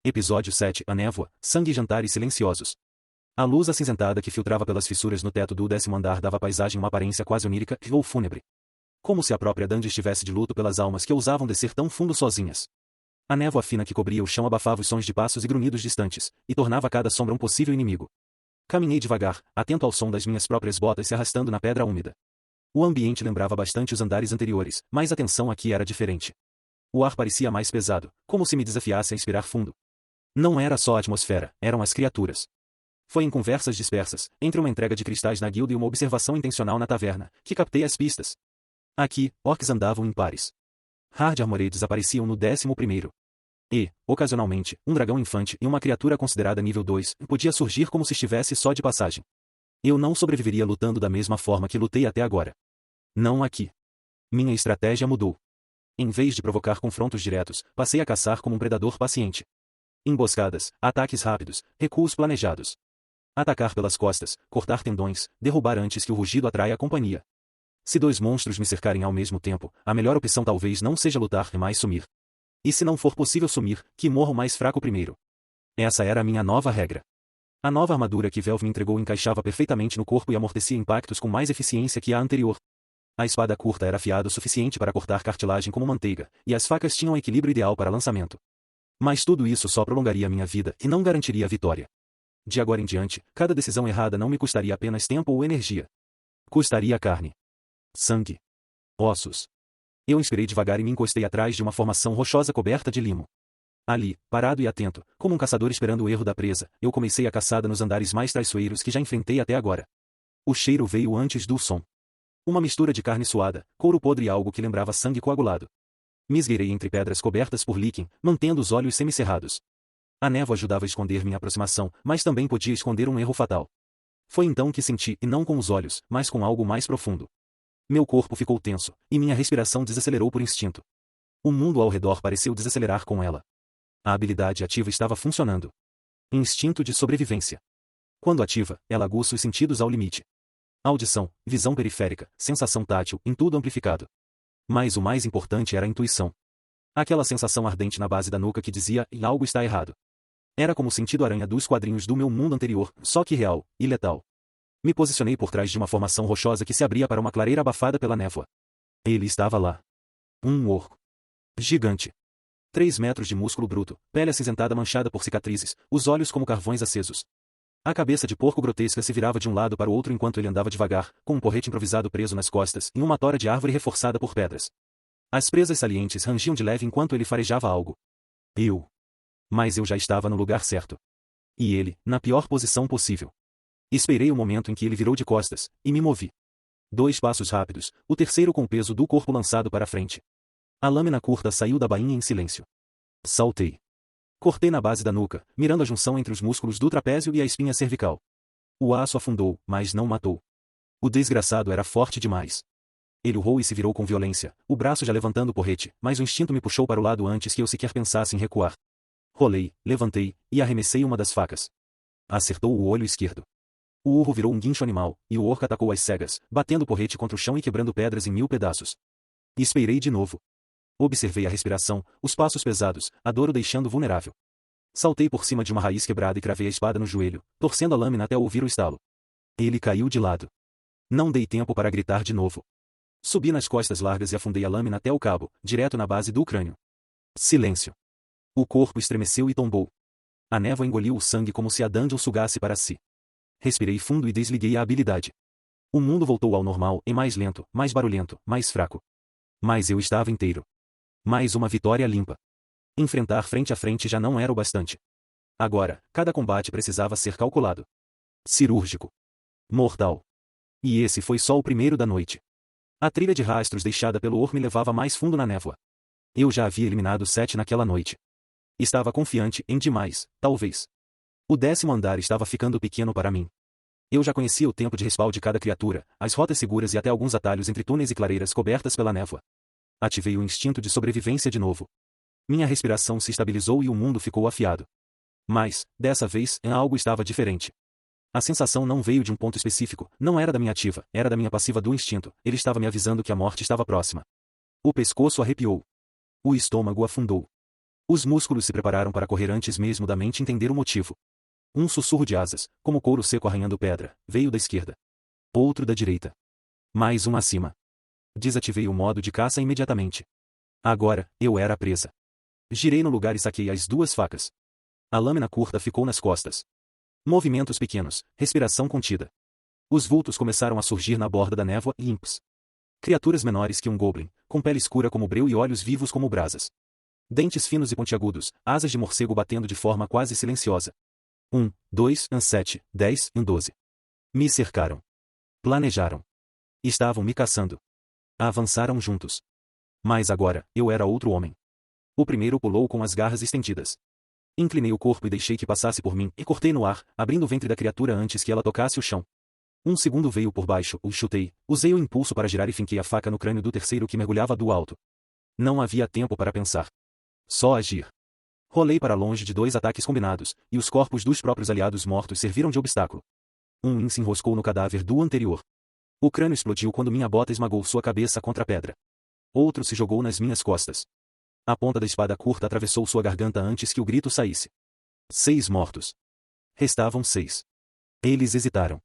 Episódio 7. A névoa, sangue e jantares silenciosos. A luz acinzentada que filtrava pelas fissuras no teto do 10º andar dava à paisagem uma aparência quase onírica ou fúnebre. Como se a própria Dandy estivesse de luto pelas almas que ousavam descer tão fundo sozinhas. A névoa fina que cobria o chão abafava os sons de passos e grunhidos distantes, e tornava cada sombra um possível inimigo. Caminhei devagar, atento ao som das minhas próprias botas se arrastando na pedra úmida. O ambiente lembrava bastante os andares anteriores, mas a tensão aqui era diferente. O ar parecia mais pesado, como se me desafiasse a inspirar fundo. Não era só a atmosfera, eram as criaturas. Foi em conversas dispersas, entre uma entrega de cristais na guilda e uma observação intencional na taverna, que captei as pistas. Aqui, orcs andavam em pares. Hard Armored apareciam no 11º. E, ocasionalmente, um dragão infante e uma criatura considerada nível 2 podia surgir como se estivesse só de passagem. Eu não sobreviveria lutando da mesma forma que lutei até agora. Não aqui. Minha estratégia mudou. Em vez de provocar confrontos diretos, passei a caçar como um predador paciente. Emboscadas, ataques rápidos, recuos planejados. Atacar pelas costas, cortar tendões, derrubar antes que o rugido atraia a companhia. Se dois monstros me cercarem ao mesmo tempo, a melhor opção talvez não seja lutar, mas sumir. E se não for possível sumir, que morra o mais fraco primeiro. Essa era a minha nova regra. A nova armadura que Velv me entregou encaixava perfeitamente no corpo e amortecia impactos com mais eficiência que a anterior. A espada curta era afiada o suficiente para cortar cartilagem como manteiga, e as facas tinham o equilíbrio ideal para lançamento. Mas tudo isso só prolongaria minha vida e não garantiria a vitória. De agora em diante, cada decisão errada não me custaria apenas tempo ou energia. Custaria carne. Sangue. Ossos. Eu inspirei devagar e me encostei atrás de uma formação rochosa coberta de limo. Ali, parado e atento, como um caçador esperando o erro da presa, eu comecei a caçada nos andares mais traiçoeiros que já enfrentei até agora. O cheiro veio antes do som. Uma mistura de carne suada, couro podre e algo que lembrava sangue coagulado. Me esgueirei entre pedras cobertas por líquen, mantendo os olhos semicerrados. A névoa ajudava a esconder minha aproximação, mas também podia esconder um erro fatal. Foi então que senti, e não com os olhos, mas com algo mais profundo. Meu corpo ficou tenso, e minha respiração desacelerou por instinto. O mundo ao redor pareceu desacelerar com ela. A habilidade ativa estava funcionando. Instinto de sobrevivência. Quando ativa, ela aguça os sentidos ao limite. Audição, visão periférica, sensação tátil, em tudo amplificado. Mas o mais importante era a intuição. Aquela sensação ardente na base da nuca que dizia, e algo está errado. Era como o sentido aranha dos quadrinhos do meu mundo anterior, só que real, e letal. Me posicionei por trás de uma formação rochosa que se abria para uma clareira abafada pela névoa. Ele estava lá. Um orco. Gigante. 3 metros de músculo bruto, pele acinzentada manchada por cicatrizes, os olhos como carvões acesos. A cabeça de porco grotesca se virava de um lado para o outro enquanto ele andava devagar, com um porrete improvisado preso nas costas, em uma tora de árvore reforçada por pedras. As presas salientes rangiam de leve enquanto ele farejava algo. Mas eu já estava no lugar certo. E ele, na pior posição possível. Esperei o momento em que ele virou de costas, e me movi. 2 passos rápidos, o terceiro com o peso do corpo lançado para a frente. A lâmina curta saiu da bainha em silêncio. Saltei. Cortei na base da nuca, mirando a junção entre os músculos do trapézio e a espinha cervical. O aço afundou, mas não matou. O desgraçado era forte demais. Ele urrou e se virou com violência, o braço já levantando o porrete, mas o instinto me puxou para o lado antes que eu sequer pensasse em recuar. Rolei, levantei, e arremessei uma das facas. Acertou o olho esquerdo. O urro virou um guincho animal, e o orco atacou às cegas, batendo o porrete contra o chão e quebrando pedras em 1000 pedaços. Esperei de novo. Observei a respiração, os passos pesados, a dor o deixando vulnerável. Saltei por cima de uma raiz quebrada e cravei a espada no joelho, torcendo a lâmina até ouvir o estalo. Ele caiu de lado. Não dei tempo para gritar de novo. Subi nas costas largas e afundei a lâmina até o cabo, direto na base do crânio. Silêncio. O corpo estremeceu e tombou. A névoa engoliu o sangue como se a dungeon o sugasse para si. Respirei fundo e desliguei a habilidade. O mundo voltou ao normal, e mais lento, mais barulhento, mais fraco. Mas eu estava inteiro. Mais uma vitória limpa. Enfrentar frente a frente já não era o bastante. Agora, cada combate precisava ser calculado. Cirúrgico. Mortal. E esse foi só o primeiro da noite. A trilha de rastros deixada pelo orc me levava mais fundo na névoa. Eu já havia eliminado 7 naquela noite. Estava confiante em demais, talvez. O 10º andar estava ficando pequeno para mim. Eu já conhecia o tempo de respawn de cada criatura, as rotas seguras e até alguns atalhos entre túneis e clareiras cobertas pela névoa. Ativei o instinto de sobrevivência de novo. Minha respiração se estabilizou e o mundo ficou afiado. Mas, dessa vez, algo estava diferente. A sensação não veio de um ponto específico, não era da minha ativa, era da minha passiva do instinto, ele estava me avisando que a morte estava próxima. O pescoço arrepiou. O estômago afundou. Os músculos se prepararam para correr antes mesmo da mente entender o motivo. Um sussurro de asas, como couro seco arranhando pedra, veio da esquerda. Outro da direita. Mais um acima. Desativei o modo de caça imediatamente. Agora, eu era a presa. Girei no lugar e saquei as duas facas. A lâmina curta ficou nas costas. Movimentos pequenos, respiração contida. Os vultos começaram a surgir na borda da névoa e imps. Criaturas menores que um goblin, com pele escura como breu e olhos vivos como brasas. Dentes finos e pontiagudos, asas de morcego batendo de forma quase silenciosa. 1, 2, 7, 10, 12. Me cercaram. Planejaram. Estavam me caçando. Avançaram juntos. Mas agora, eu era outro homem. O primeiro pulou com as garras estendidas. Inclinei o corpo e deixei que passasse por mim e cortei no ar, abrindo o ventre da criatura antes que ela tocasse o chão. Um segundo veio por baixo, o chutei, usei o impulso para girar e finquei a faca no crânio do terceiro que mergulhava do alto. Não havia tempo para pensar. Só agir. Rolei para longe de 2 ataques combinados, e os corpos dos próprios aliados mortos serviram de obstáculo. Um se enroscou no cadáver do anterior. O crânio explodiu quando minha bota esmagou sua cabeça contra a pedra. Outro se jogou nas minhas costas. A ponta da espada curta atravessou sua garganta antes que o grito saísse. 6 mortos. Restavam 6. Eles hesitaram.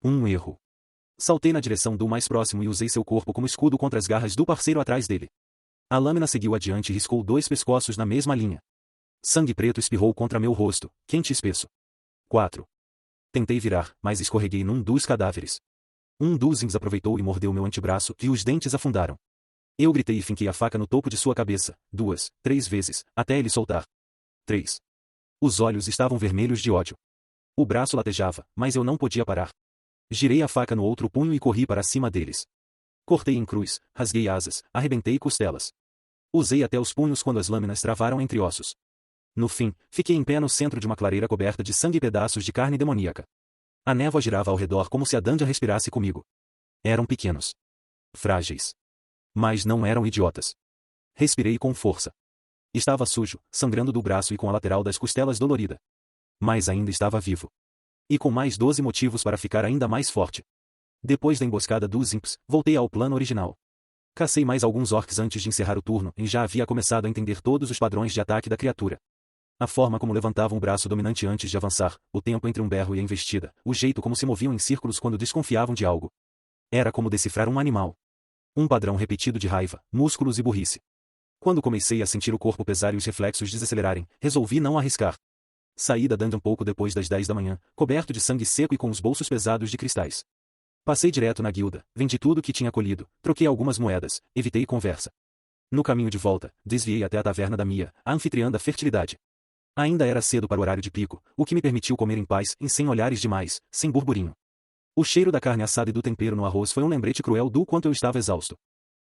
Um erro. Saltei na direção do mais próximo e usei seu corpo como escudo contra as garras do parceiro atrás dele. A lâmina seguiu adiante e riscou 2 pescoços na mesma linha. Sangue preto espirrou contra meu rosto, quente e espesso. 4. Tentei virar, mas escorreguei num dos cadáveres. Um dos imps aproveitou e mordeu meu antebraço e os dentes afundaram. Eu gritei e finquei a faca no topo de sua cabeça, 2, 3 vezes, até ele soltar. 3. Os olhos estavam vermelhos de ódio. O braço latejava, mas eu não podia parar. Girei a faca no outro punho e corri para cima deles. Cortei em cruz, rasguei asas, arrebentei costelas. Usei até os punhos quando as lâminas travaram entre ossos. No fim, fiquei em pé no centro de uma clareira coberta de sangue e pedaços de carne demoníaca. A névoa girava ao redor como se a Dandia respirasse comigo. Eram pequenos. Frágeis. Mas não eram idiotas. Respirei com força. Estava sujo, sangrando do braço e com a lateral das costelas dolorida. Mas ainda estava vivo. E com mais 12 motivos para ficar ainda mais forte. Depois da emboscada dos imps, voltei ao plano original. Cacei mais alguns orcs antes de encerrar o turno e já havia começado a entender todos os padrões de ataque da criatura. A forma como levantavam o braço dominante antes de avançar, o tempo entre um berro e a investida, o jeito como se moviam em círculos quando desconfiavam de algo. Era como decifrar um animal. Um padrão repetido de raiva, músculos e burrice. Quando comecei a sentir o corpo pesar e os reflexos desacelerarem, resolvi não arriscar. Saí da dungeon pouco depois das 10 da manhã, coberto de sangue seco e com os bolsos pesados de cristais. Passei direto na guilda, vendi tudo que tinha colhido, troquei algumas moedas, evitei conversa. No caminho de volta, desviei até a taverna da Mia, a anfitriã da fertilidade. Ainda era cedo para o horário de pico, o que me permitiu comer em paz e sem olhares demais, sem burburinho. O cheiro da carne assada e do tempero no arroz foi um lembrete cruel do quanto eu estava exausto.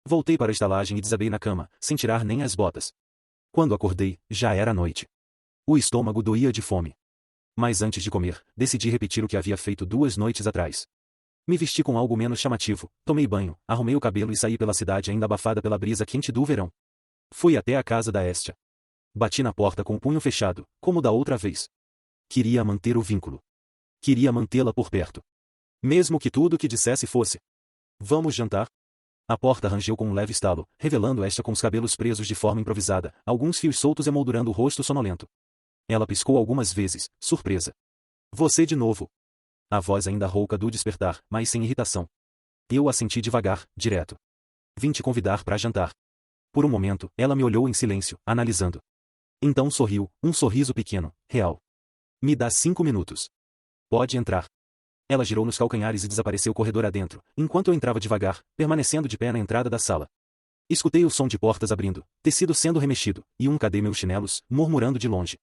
Voltei para a estalagem e desabei na cama, sem tirar nem as botas. Quando acordei, já era noite. O estômago doía de fome. Mas antes de comer, decidi repetir o que havia feito 2 noites atrás. Me vesti com algo menos chamativo, tomei banho, arrumei o cabelo e saí pela cidade ainda abafada pela brisa quente do verão. Fui até a casa da Estia. Bati na porta com o punho fechado, como da outra vez. Queria manter o vínculo. Queria mantê-la por perto. Mesmo que tudo o que dissesse fosse: "Vamos jantar?" A porta rangeu com um leve estalo, revelando Estia com os cabelos presos de forma improvisada, alguns fios soltos emoldurando o rosto sonolento. Ela piscou algumas vezes, surpresa. "Você de novo." A voz ainda rouca do despertar, mas sem irritação. Eu assenti devagar, direto. "Vim te convidar para jantar." Por um momento, ela me olhou em silêncio, analisando. Então sorriu, um sorriso pequeno, real. "Me dá 5 minutos. Pode entrar." Ela girou nos calcanhares e desapareceu corredor adentro, enquanto eu entrava devagar, permanecendo de pé na entrada da sala. Escutei o som de portas abrindo, tecido sendo remexido, e "cadê meus chinelos?" murmurando de longe.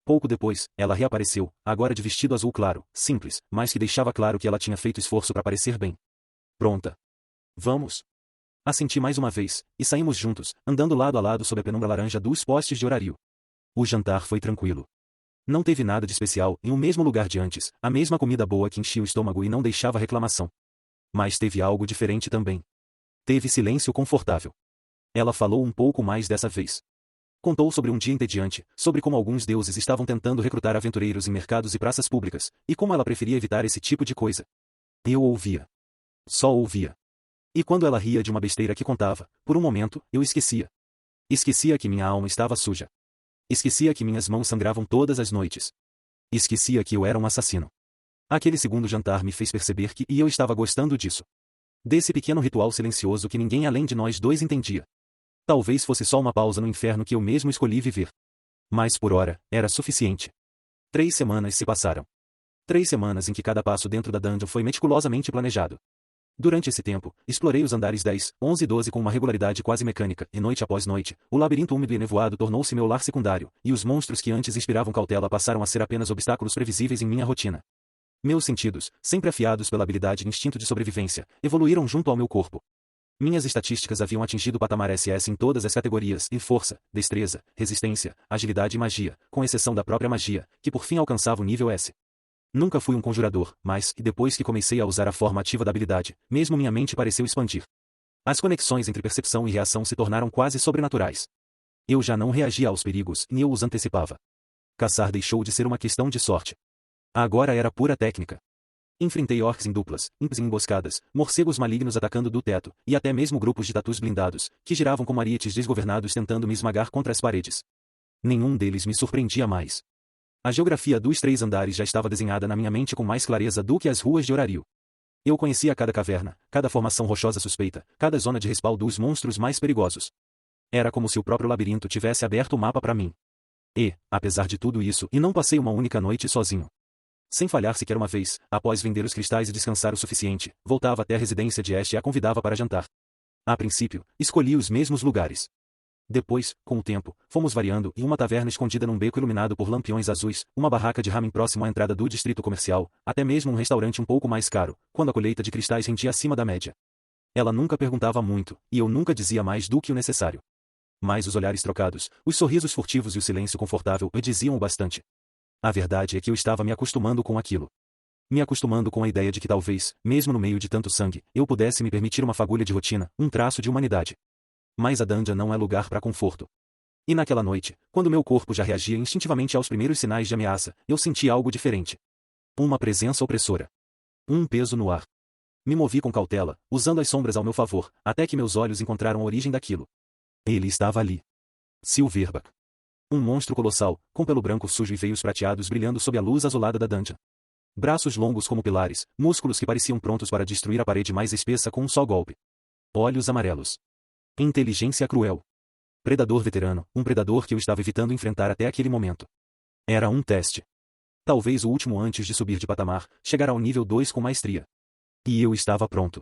Pouco depois, ela reapareceu, agora de vestido azul claro, simples, mas que deixava claro que ela tinha feito esforço para parecer bem. "Pronta. Vamos." Assenti mais uma vez, e saímos juntos, andando lado a lado sob a penumbra laranja dos postes de horário. O jantar foi tranquilo. Não teve nada de especial, em o mesmo lugar de antes, a mesma comida boa que enchia o estômago e não deixava reclamação. Mas teve algo diferente também. Teve silêncio confortável. Ela falou um pouco mais dessa vez. Contou sobre um dia entediante, sobre como alguns deuses estavam tentando recrutar aventureiros em mercados e praças públicas, e como ela preferia evitar esse tipo de coisa. Eu ouvia. Só ouvia. E quando ela ria de uma besteira que contava, por um momento, eu esquecia. Esquecia que minha alma estava suja. Esquecia que minhas mãos sangravam todas as noites. Esquecia que eu era um assassino. Aquele segundo jantar me fez perceber que eu estava gostando disso. Desse pequeno ritual silencioso que ninguém além de nós dois entendia. Talvez fosse só uma pausa no inferno que eu mesmo escolhi viver. Mas por hora, era suficiente. 3 semanas se passaram. 3 semanas em que cada passo dentro da dungeon foi meticulosamente planejado. Durante esse tempo, explorei os andares 10, 11 e 12 com uma regularidade quase mecânica, e noite após noite, o labirinto úmido e nevoado tornou-se meu lar secundário, e os monstros que antes inspiravam cautela passaram a ser apenas obstáculos previsíveis em minha rotina. Meus sentidos, sempre afiados pela habilidade e instinto de sobrevivência, evoluíram junto ao meu corpo. Minhas estatísticas haviam atingido o patamar SS em todas as categorias, e força, destreza, resistência, agilidade e magia, com exceção da própria magia, que por fim alcançava o nível S. Nunca fui um conjurador, mas, depois que comecei a usar a forma ativa da habilidade, mesmo minha mente pareceu expandir. As conexões entre percepção e reação se tornaram quase sobrenaturais. Eu já não reagia aos perigos, e eu os antecipava. Caçar deixou de ser uma questão de sorte. Agora era pura técnica. Enfrentei orcs em duplas, imps em emboscadas, morcegos malignos atacando do teto, e até mesmo grupos de tatus blindados, que giravam como arietes desgovernados tentando me esmagar contra as paredes. Nenhum deles me surpreendia mais. A geografia dos 3 andares já estava desenhada na minha mente com mais clareza do que as ruas de Orario. Eu conhecia cada caverna, cada formação rochosa suspeita, cada zona de respawn dos monstros mais perigosos. Era como se o próprio labirinto tivesse aberto o mapa para mim. E, apesar de tudo isso, não passei uma única noite sozinho. Sem falhar sequer uma vez, após vender os cristais e descansar o suficiente, voltava até a residência de Ash e a convidava para jantar. A princípio, escolhi os mesmos lugares. Depois, com o tempo, fomos variando e uma taverna escondida num beco iluminado por lampiões azuis, uma barraca de ramen próximo à entrada do distrito comercial, até mesmo um restaurante um pouco mais caro, quando a colheita de cristais rendia acima da média. Ela nunca perguntava muito, e eu nunca dizia mais do que o necessário. Mas os olhares trocados, os sorrisos furtivos e o silêncio confortável me diziam o bastante. A verdade é que eu estava me acostumando com aquilo. Me acostumando com a ideia de que talvez, mesmo no meio de tanto sangue, eu pudesse me permitir uma fagulha de rotina, um traço de humanidade. Mas a dungeon não é lugar para conforto. E naquela noite, quando meu corpo já reagia instintivamente aos primeiros sinais de ameaça, eu senti algo diferente. Uma presença opressora. Um peso no ar. Me movi com cautela, usando as sombras ao meu favor, até que meus olhos encontraram a origem daquilo. Ele estava ali. Silverback. Um monstro colossal, com pelo branco sujo e veios prateados brilhando sob a luz azulada da dungeon. Braços longos como pilares, músculos que pareciam prontos para destruir a parede mais espessa com um só golpe. Olhos amarelos. Inteligência cruel. Predador veterano, um predador que eu estava evitando enfrentar até aquele momento. Era um teste. Talvez o último antes de subir de patamar, chegar ao nível 2 com maestria. E eu estava pronto.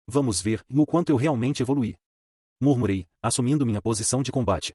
Vamos ver o quanto eu realmente evoluí. Murmurei, assumindo minha posição de combate.